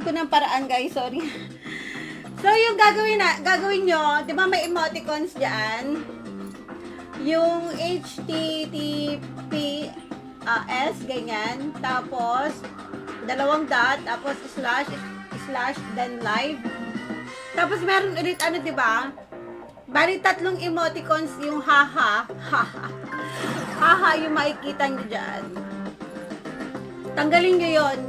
ko ng paraan, guys. Sorry. So, yung gagawin nyo, di ba may emoticons dyan? Yung HTTPS, ganyan. Tapos, dalawang dot, tapos slash, then live. Tapos, meron ulit, ano, di ba? Bali, tatlong emoticons yung haha. Haha. Haha yung makikita nyo dyan. Tanggalin nyo yon.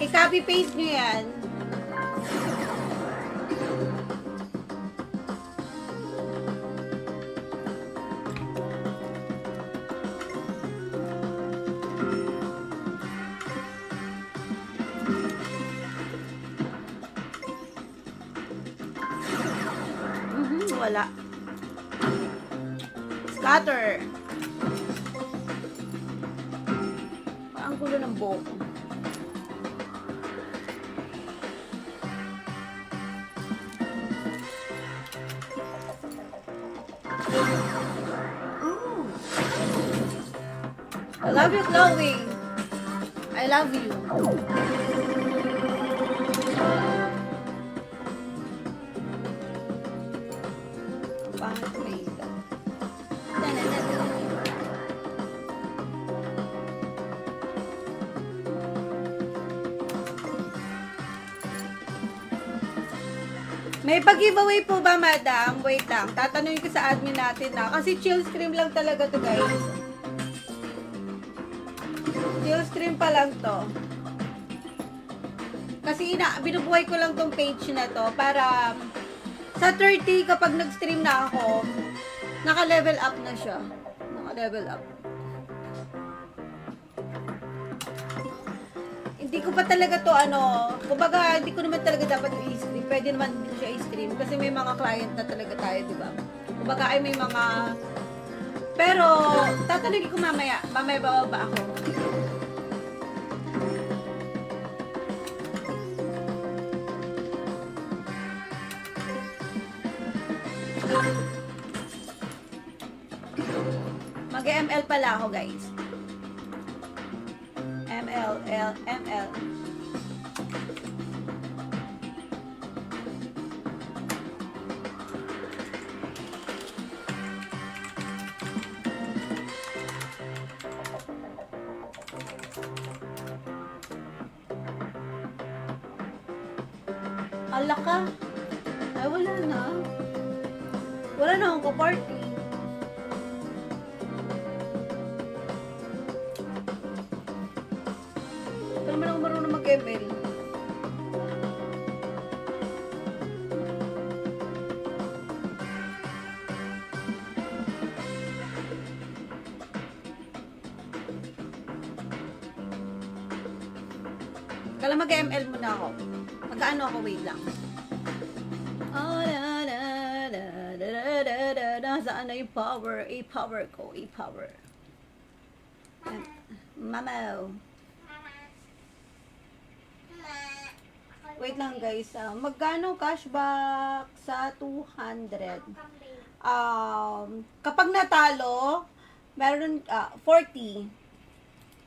I-copy-paste nyo yan. Wala. Scatter. Ang gulo ng buhok ko. I love you, Chloe. I love you. Pangit ko ito. May pag-giveaway po ba, madam? Wait lang. Tatanungin ko sa admin natin na. Kasi chill stream lang talaga to, guys. Chill stream pa lang to. Kasi binubuhay ko lang tong page na to para sa 30 kapag nag-stream na ako, naka-level up na siya. Naka-level up. Hindi ko pa talaga to kumbaga hindi ko naman talaga dapat i-stream. Pwede naman din siya i-stream kasi may mga client na talaga tayo, di ba? Kumbaga ay may mga pero tatanungin ko mamaya. Mamaya ba ako? Mag-ML pala ako, guys. ML. Ala ka. Ay, wala na. Wala na akong ka-party. Ito naman ako marunong mag-ML. Kala mag-ML muna ako. Mag-ano ako, wait lang. Saan na yung power? A-power ko. A-power. Mamaw. Wait lang, guys. Magkano cashback sa 200? Kapag natalo, meron 40.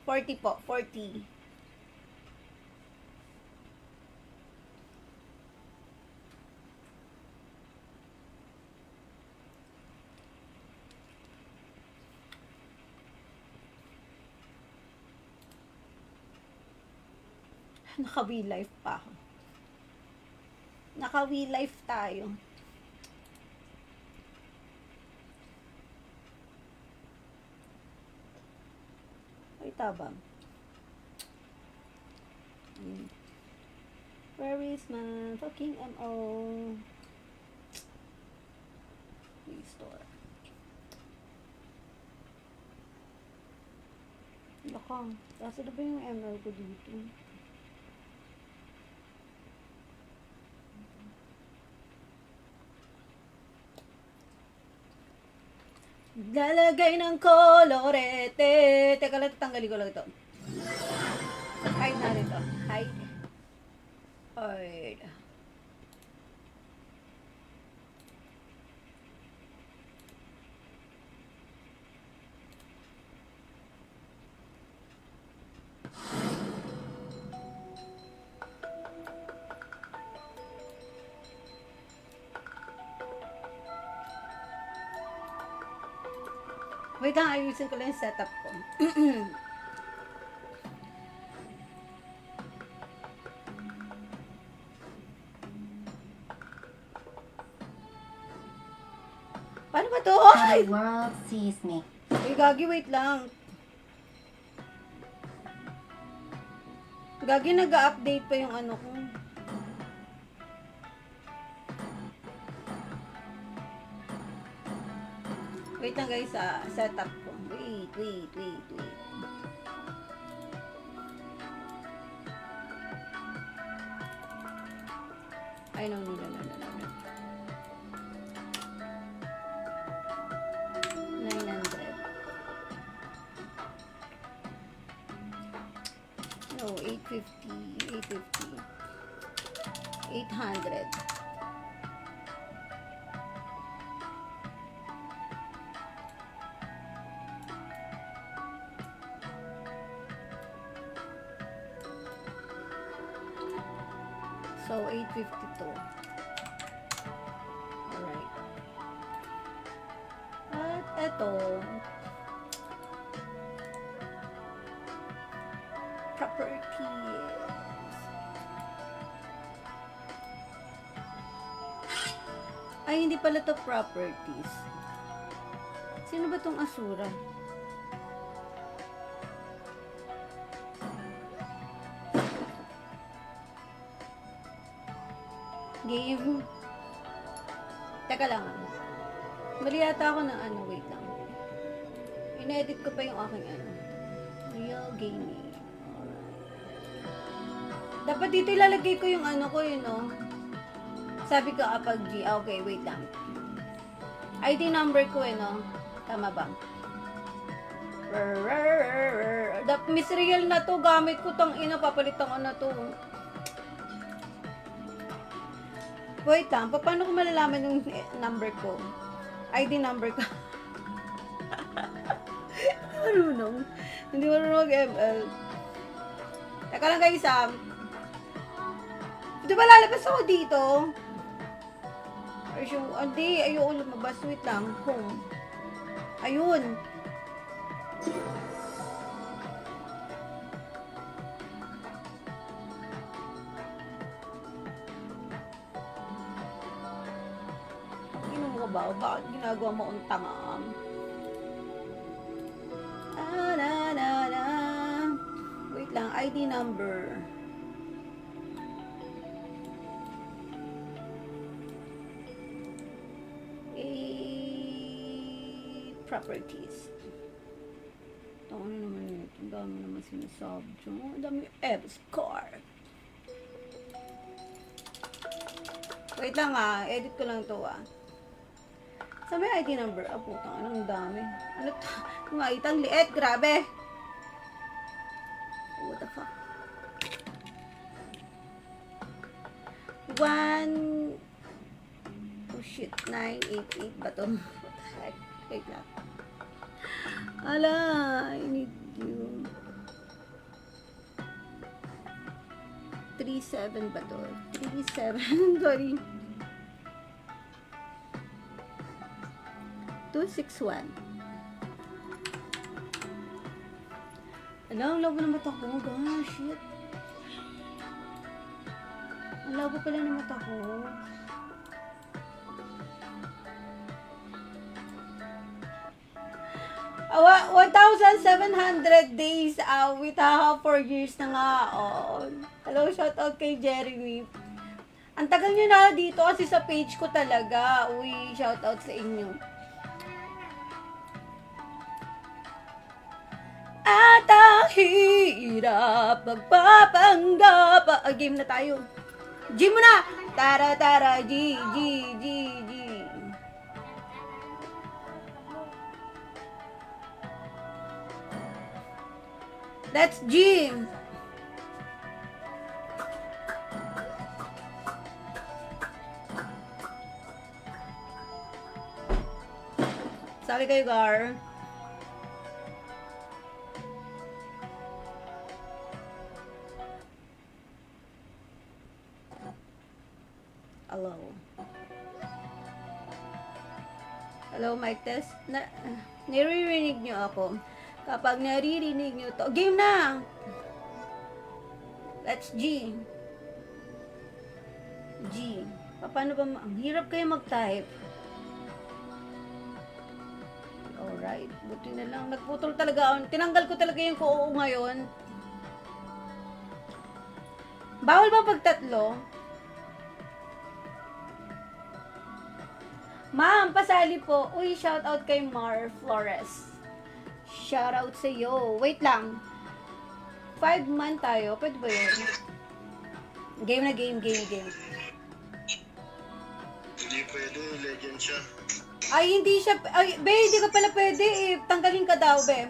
40 po. 40. Naka-we life pa ako. Naka-we life tayo. Ay, tabang. Where is my fucking MO? Restore. Lakang. Kasi na ba yung ML ko dito? Lalagay ng kolorete. Teka lang, tanggalin ko lang ito. Hide na rin ito. Hide. Hide. Wait lang, ayusin ko lang yung setup ko. Paano ba to? How the world sees me. Uy, Gagi, wait lang. Gagi, nag-update pa yung ano ko. Wait lang guys, setup ko. Wait. Ay, no. 900. No, 850. 800. So, 852. Alright. At eto, properties. Ay, hindi pala to properties. Sino ba tong Asura? Game. Teka lang. Mali yata ako ng ano, wait lang. In-edit ko pa yung aking ano. Real gaming. Alright. Dapat dito ilalagay ko yung ano ko, yun, no? Sabi ko, pag G. Okay, wait lang. ID number ko, no? Tama ba? Miss Real na to. Gamit ko tong ina. Papalitan ko na to. Wait lang. Paano ko malalaman yung number ko? ID number ko. Hindi marunong mag-ML. Teka lang guys, di ba lalabas ako dito? Hindi, ayoko lumabas. Wait lang. Home. Ayun. Inom ka ba? Bakit ginagawa mo ang tanga? Wait lang, ID number. Properties. Ano naman yun? Ang dami naman sinasabi dyan. Ang dami F-score. Wait lang edit ko lang to Sa may ID number, putang, anong dami. Ano to? Kung itang liit, grabe. What the fuck? 988 ba to? What the heck? Wait lang. Ala, I need you. 37 ba to? 37, sorry. 261. Ala, ang labo ng mata ko. Gosh, shit. Ang labo pala ng mata ko. 1,700 days with 4 years na nga. Hello, shoutout kay Jeremy. Ang tagal nyo na dito kasi sa page ko talaga. Uy, shoutout sa inyo. At ang hirap magpapanggap. Game na tayo. G mo na! Tara, G. That's G. Sabi kayo, Gar. Hello. Hello, mic test. Naririnig nyo ako. Kapag naririnig nyo to, game na! Let's G. G. Paano ba? Ang hirap kayo mag-type. Alright. Buti na lang. Nagputol talaga ako. Tinanggal ko talaga yung koo ngayon. Bawal ba pag tatlo? Ma'am, pasali po. Uy, shout out kay Mar Flores. Shout out sa iyo. Wait lang. 5-man tayo. Pwede ba yun? Game na game. Hindi pwede, legend siya. Ay, hindi siya. Ay, be, hindi ka pala pwede eh. Tanggalin ka daw, be.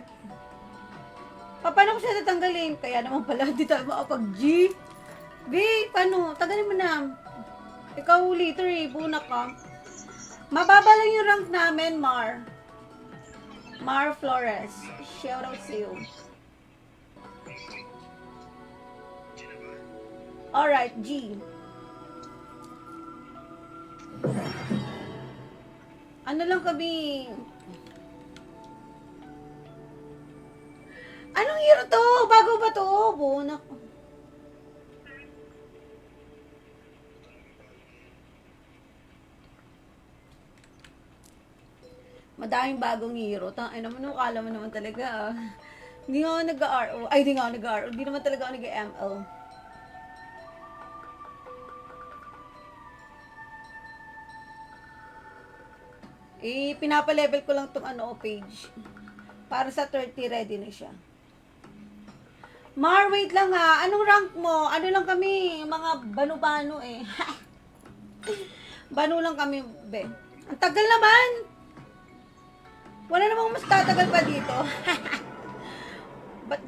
Paano ko siya tatanggalin? Kaya naman pala, hindi tayo makapag-G. Be, paano? Tanggalin mo na. Ikaw later eh, bunak ka. Mababa lang yung rank namin, Mar. Mar Flores. Shout out sa iyo. Alright, G. Ano lang kami? Anong hero to? Bago ba to? Bunak. Madaming bagong hero. Ay naman, kala mo naman talaga. Hindi nga ako nag-RO. Ay, hindi nga ako nag-RO. Hindi naman talaga ako nag-ML. Pinapa-level ko lang tong page. Para sa 30 ready na siya. Mar, wait lang ha. Anong rank mo? Ano lang kami? Mga bano-bano eh. Bano lang kami, be. Ang tagal naman! Wala namang mas tatagal pa dito. Ba't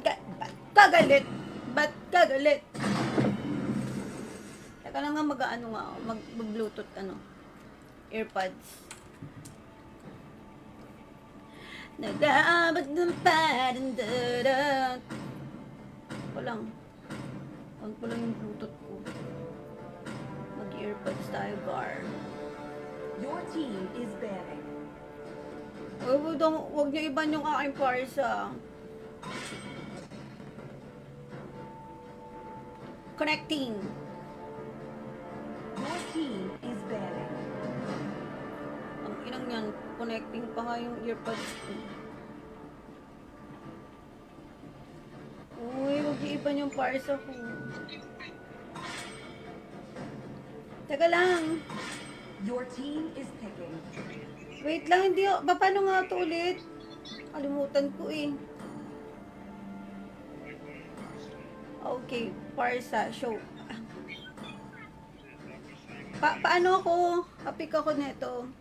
kagalit? Ba't kagalit? Teka lang nga mag-bluetooth earpods. Nag-aabot ng parang Walang. On ko lang yung bluetooth ko. Mag-earpods tayo, Gar. Your team is banning. Huwag niyo iban yung aking parsa. Connecting. Your team is banning. Ang inang yan, connecting pa nga yung earpods ko. Uy, huwag niyo iban yung parsa ko. Teka lang. Your team is picking. Wait lang, hindi. Paano nga ito ulit? Kalimutan ko eh. Okay, parsa, show. Paano ako? Kapik ako nito.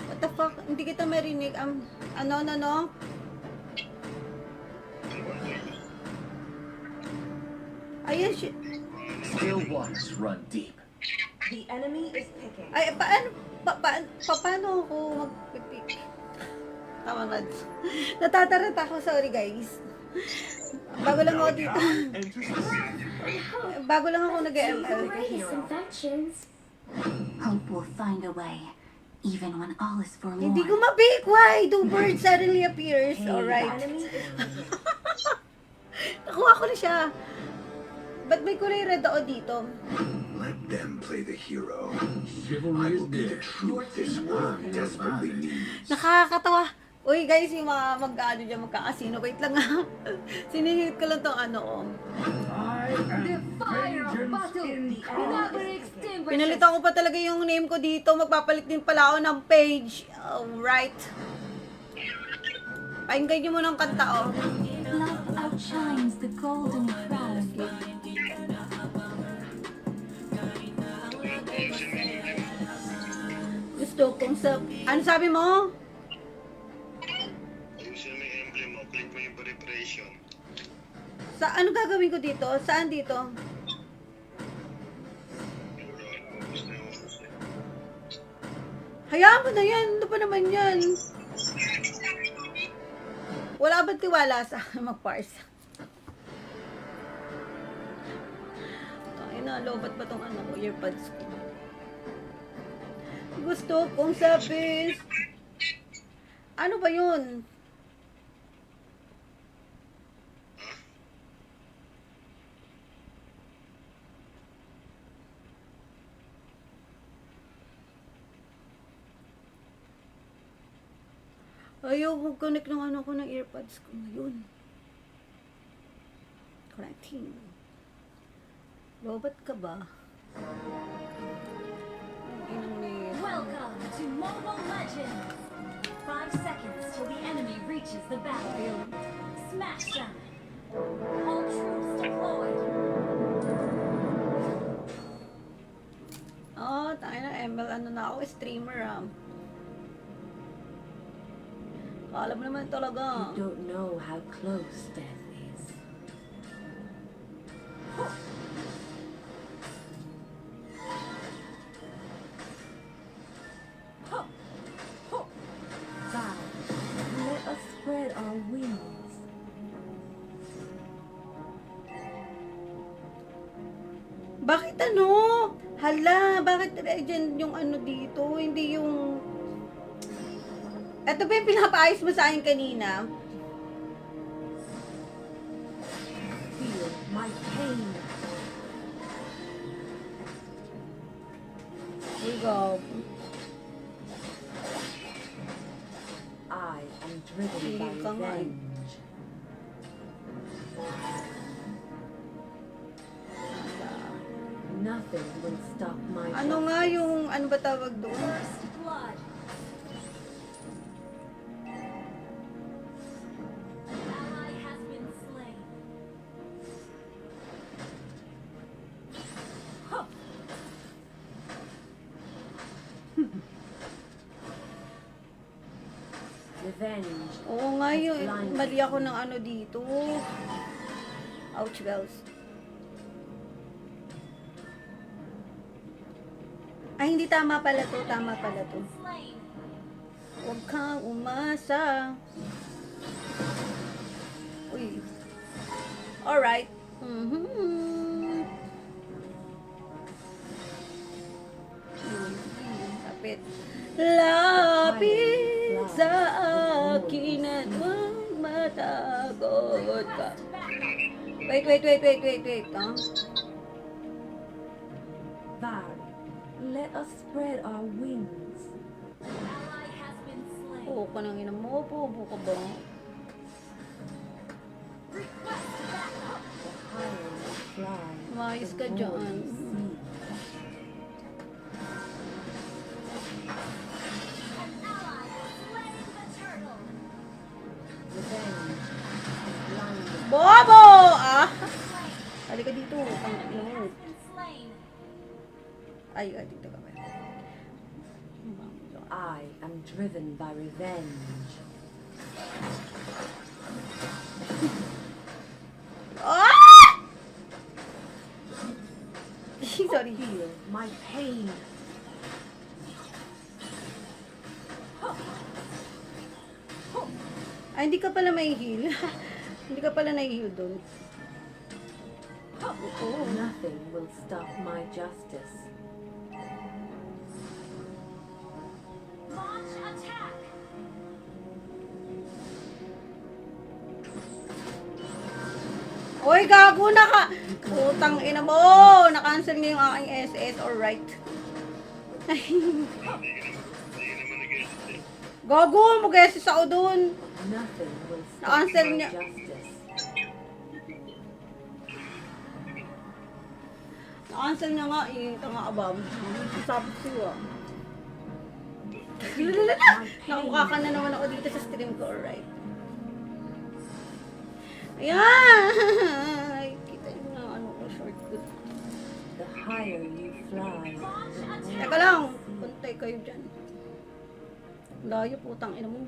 What the fuck? Hindi kita marinig. Ano? Ayun, shit. Skill ones run deep. The enemy is picking. Ay, paano ako mag-pick? Tama, Mads. Natatarata ako, sorry guys. Bago lang ako dito. Bago lang ako nag-ML. Infections. Hope will find a way, even when all is forlorn. Hindi ko ma-pick. Why? Two birds suddenly appears. The Alright. enemy is Nakuha ko na siya. Ba't may kulay red ako dito? Let them play the hero. Chivalry I is will be the dead. truth this world desperately needs. Nakakatawa. Uy guys, yung mga mag-ano dyan, magkakasino. Wait lang ha. Sinihit ko lang tong the fire of battle. Never extinguishes. Pinalitan ko pa talaga yung name ko dito. Magpapalit din pala ako ng page. Alright. Pakinggan nyo muna ang kanta Love outshines the golden crown. Gusto kong Ano sabi mo? Ayusin mo yung emblem mo, click mo yung preparation. Ano gagawin ko dito? Saan dito? Hayaan mo na yan. Ano pa naman yan? Wala ba tiwala sa mag-parse? Ay na, lobat ba tong ko, earpods ko? Gusto kong sabis. Ano ba yun? Ayaw, mag-connect ng ano ko ng earpods ko ngayon. Connecting. Robot ka ba? Ang inang ni... Welcome to Mobile Legends! 5 seconds till the enemy reaches the battlefield. Smash them! All troops deployed! Oh, tayo na, ML, ano na ako, streamer Alam mo naman talaga. You don't know how close death is. Bow. Let us spread our wings. Bakit ano? Hala, bakit legend yung ano dito? Hindi yung... Ito ba yung pinapaayos mo sa akin kanina? Feel my pain. Here we go. I am driven by Sige ka nga. revenge. Nothing will stop my Ano nga yung... Ano ba tawag doon? First blood! An ally has been slain. Revenge. Oo nga yun. Mali ako ng ano dito. Ouch bells. Ay, hindi tama pala to. Tama pala to. Slain. Huwag kang umasa. Uy. Alright. Lapit. Lapit sa akin at huwag matakot ka. Wait. Huh? Vari, let us spread our wings. Ally has been slain. Oo ka nang ina mo. Bobo ka ba? Request backup. Higher we fly. Umayos ka the more dyan. we see. An ally has slain the turtle. Revenge has blinded. Bobo! Ah! Halika dito. Ang ina mo. Has been slain. Ay, dito ka ba? I am driven by revenge. Ah! Sorry. Feel my pain. Ay, hindi ka pala may heal. Hindi ka pala nai-heal doon. Oo. Nothing will stop my justice. Launch attack. Oy, gago na ka! Putang ina mo! Na-cancel niya yung aking SS. Alright. Hindi ka naman nag-edit. Gago! Mag-SS ako doon. Nothing will stop Na-cancel my niya. justice. Na-cancel niya nga. Tanga abam. Sasabot siyo Nakuha ka na naman ako dito sa stream ko. Alright. Ayan! Kita niyo na ano ko. Shortcut. The higher you fly, Launch attack. Teka lang. Puntay kayo dyan. Layo putang ina mo.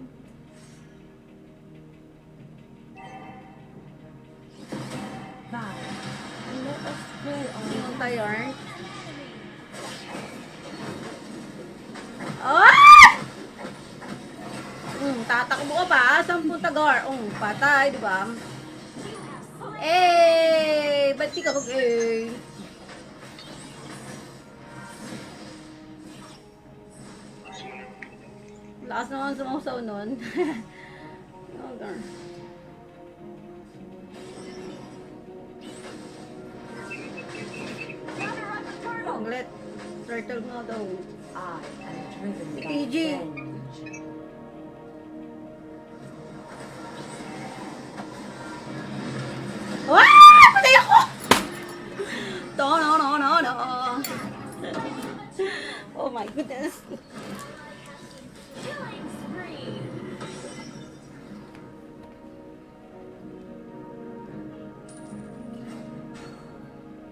Vari, let us spread our Puntay yarn. Ah! Tatakbo ka pa. 10 tagar. Patay, di ba? Eh, ba't di ka mag Lakas naman sumusaw nun. Oh, darn. Panglet. Turtle nga daw. I am driven by PG. revenge. Ah! Patay ako! No. Oh my goodness. Killing spree.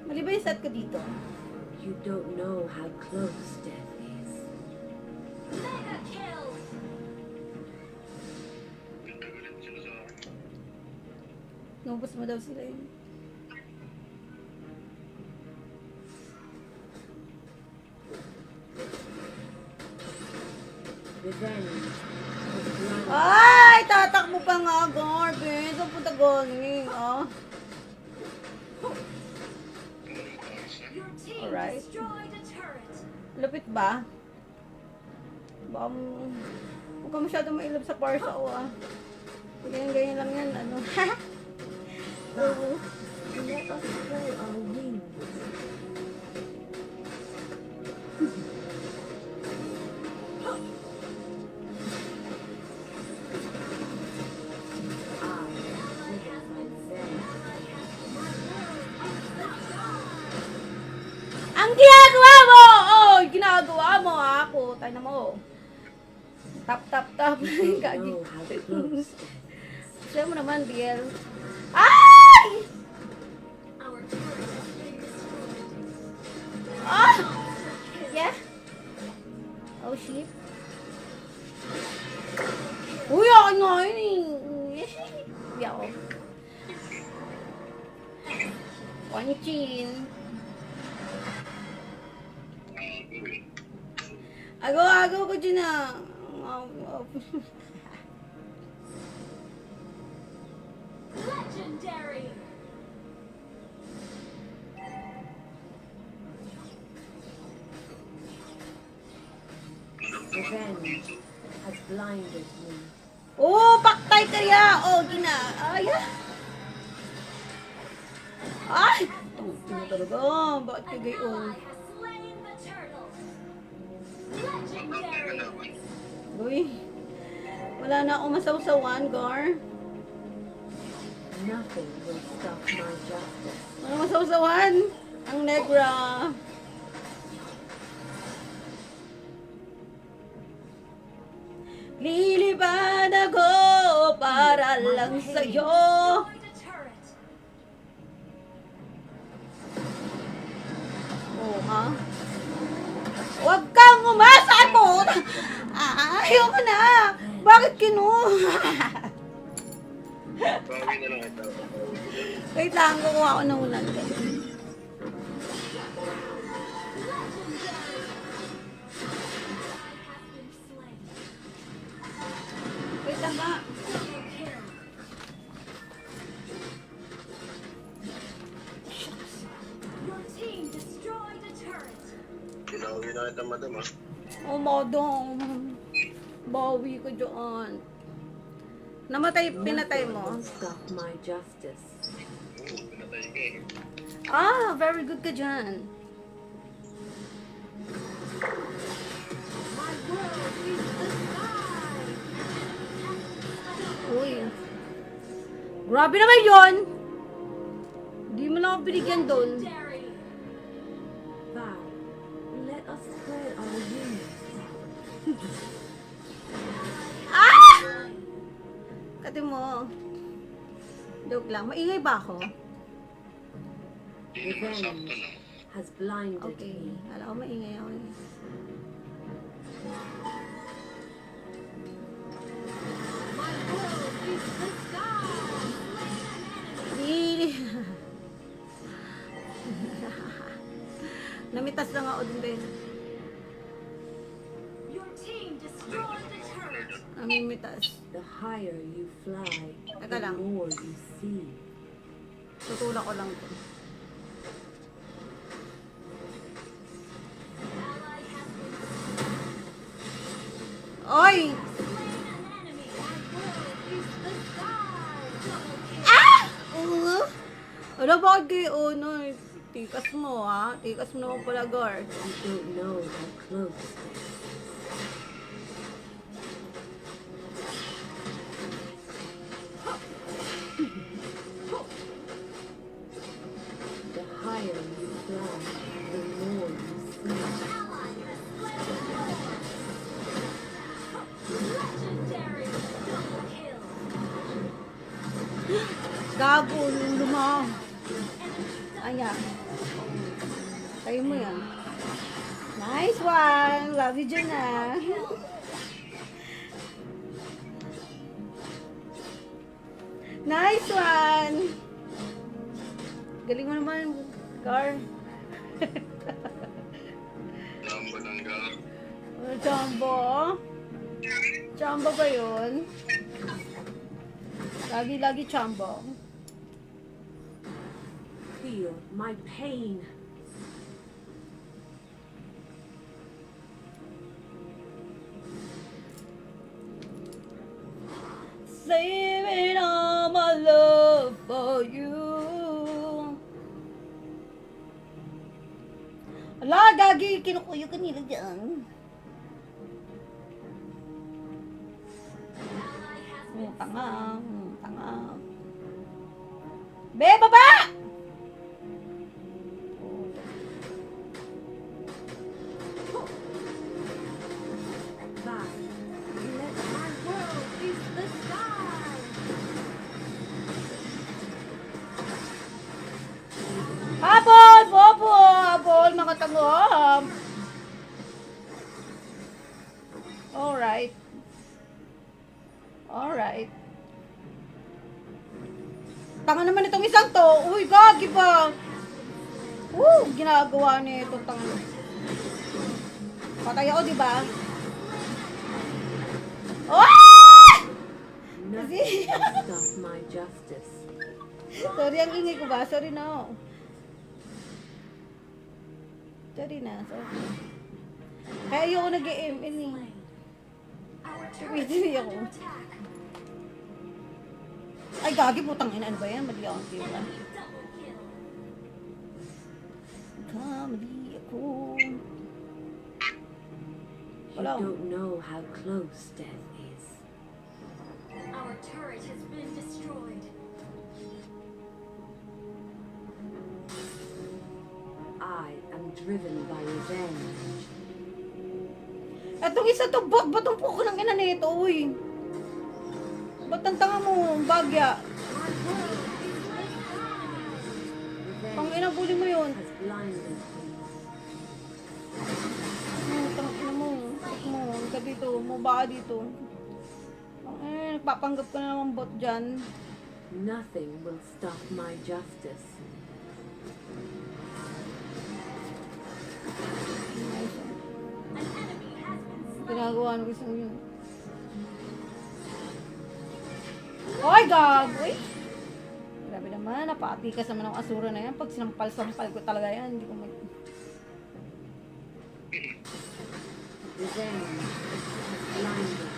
Mali ba yung set ko dito? You don't know how close death is. Mega kill. Nagtagalit sila sa akin. Nubos mo daw sila yun. Revenge has blinded. Ay! Tatakbo pa nga, Garbage. Saan punta galing, ah? Your team Alright. destroyed a turret. Lupit ba? Baka huwag ka masyadong mailap sa parsa ko, ah. Ganyan lang yan, ano. Oo. Let us spread our wings. Ang ginagawa mo! Oh, ginagawa mo, ha? Putay na mo. Tap. You don't Gagi. know how close. Siya mo naman, BL. Ay! Our turret has been destroyed. Ah! Yeah? Oh, shit. Uy, akin nga yun eh. Uy, ako. One chin. Agaw ko dyan ah. Legendary. Revenge has blinded me. Oh, paktay kaya. Oh, gina. Ay, ah. Ay! Ito talaga. Bakit ka An gayon? ally has slain the turtle. Legendary. Uy. Wala na akong masawsawan, Gar. Nothing will stop my justice. Wala masawsawan. Ang negra. Lilipad ako para lang sa'yo. Destroyed a turret. Oh, ha? Huwag kang umasa mo! Ayoko na! Bakit kinuha? Bawi na lang ito. Wait lang, kukuha ako ng ulan. Wait lang ba? Your team destroyed a turret. Pinawi na kita, madam, ah. Oh, madam. Bawi ko dyan. Pinatay Nothing mo. will stop my justice. Oo, pinatay ka eh. Ah, very good ka dyan. My world is the sky. Uy. Grabe naman yun! Hindi mo na ako binigyan doon. Legendary. Vow, let us spread our wings. Ah! Kati mo. Joke lang. Maingay ba ako? Hindi naman sakto lang. Has blinded Okay. me. Alam ko maingay ako eh. My world is the sky. Really? Namitas lang ako din din. Your team destroyed the turret. Namimitas. The higher you fly, Teka the lang. more you see. Tutulak ko lang to. Ally has been Oy! Ano, bakit kayo, no? Tikas mo, ha? Tikas mo naman pala, Gar. You don't know how close they are. The higher you fly, the more you see. Legendary double kill. Gago, lumang. Ayan. Tayo mo yan. Nice one! Love you dyan, ah. Nice one! Galing mo naman, Gar. Jumbo lang ka. Jumbo. Jumbo ba yun? Lagi-lagi jumbo. Feel my pain. Saving all my love for you. Ala, gagi, kinukuyo ka nila dyan. Tanga, tanga. Be, baba! Back. Let my world reach the sky. Habol! Bobo! Habol! Makatanggap! Alright. Alright. Tanga naman itong isang to. Uy, gagi ba? Ginagawa niya itong tanga. Patay ako, di ba? Oh! Nothing can stop my justice. Sorry, ang ingay ko ba? Sorry na. Sorry na. Sorry. Kaya ayoko nag-aim. Our Wait, turret hindi is ako. under attack. Ay, gagi, putang ina. Ano ba yan? Mali ako. Diba? Enemy double kill. Kamali ako. You Wala. don't know how close death is. Our turret has been destroyed. I am driven by revenge. Etong isa to, ba't ang puko ng ina nito, uy? Ba't ang tanga mo, bagya? Pang Revenge ina, buli mo yun. has blinded me. Tang ina mo, tuk mo, ka dito, maba dito. Nagpapanggap ka na naman bot dyan. Nothing will stop my justice. An enemy has been slain. Ginagawa ng isang yun. Oy, gagoy! Grabe naman, napatikas naman ang asura na yan. Pag sinampal-sampal ko talaga yan, hindi ko may... Revenge has blinded me.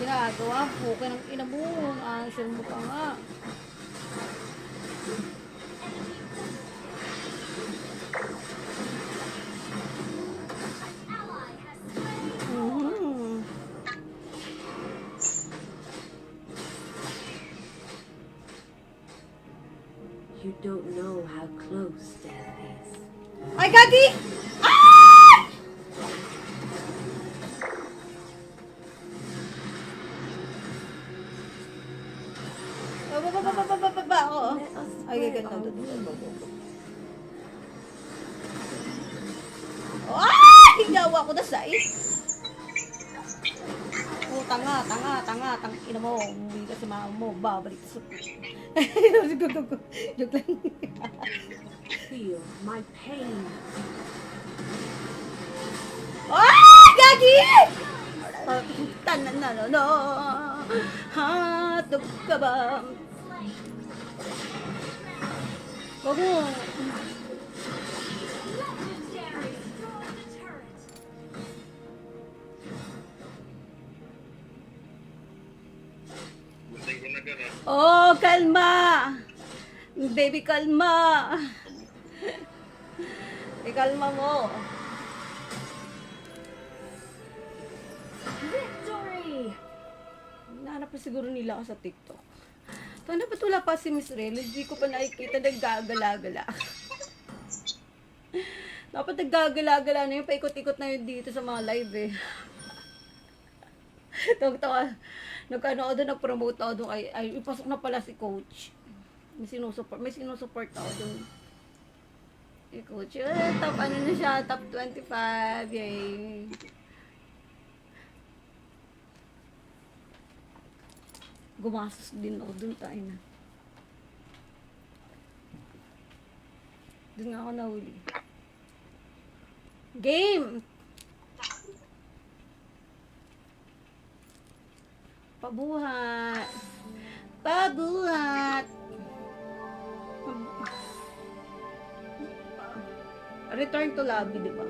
Ginagawa, puke ng ina mo. Answer mo pa nga. Ally has slain. Mhm. You don't know how close death is. Ay, gagi! Ah! Ba ako. Let us Ay, spread ganito. our wings. Ah! Hingawa ko na sa Oh, tanga. Tang ina mo. Umuwi ka sa mama mo. Babalik sa... Joke lang. Feel my pain. Ah! Gagi! Tanan na no. Hatog ka ba? Wag mo. Legendary. Destroy the turret. Buti ko na gano'n. Oh, kalma. Baby, kalma. Kalma mo. Victory! Nahanap na siguro nila ako sa TikTok. Sana ba't wala pa si Miss Rel? Hindi ko pa nakikita naggagala-gala. Dapat naggagala-gala na yun. Paikot-ikot na yun dito sa mga live eh. Tawa-tawa. Nag-ano ako doon, nag-promote ako doon. Ay, ipasok na pala si Coach. May sinusuport ako doon. Si Coach. Top ano na siya? Top 25. Yay. Gumastos din ako doon, tayo na. Doon nga ako nahuli. Game! Pabuhat! Pabuhat! Return to lobby, di ba?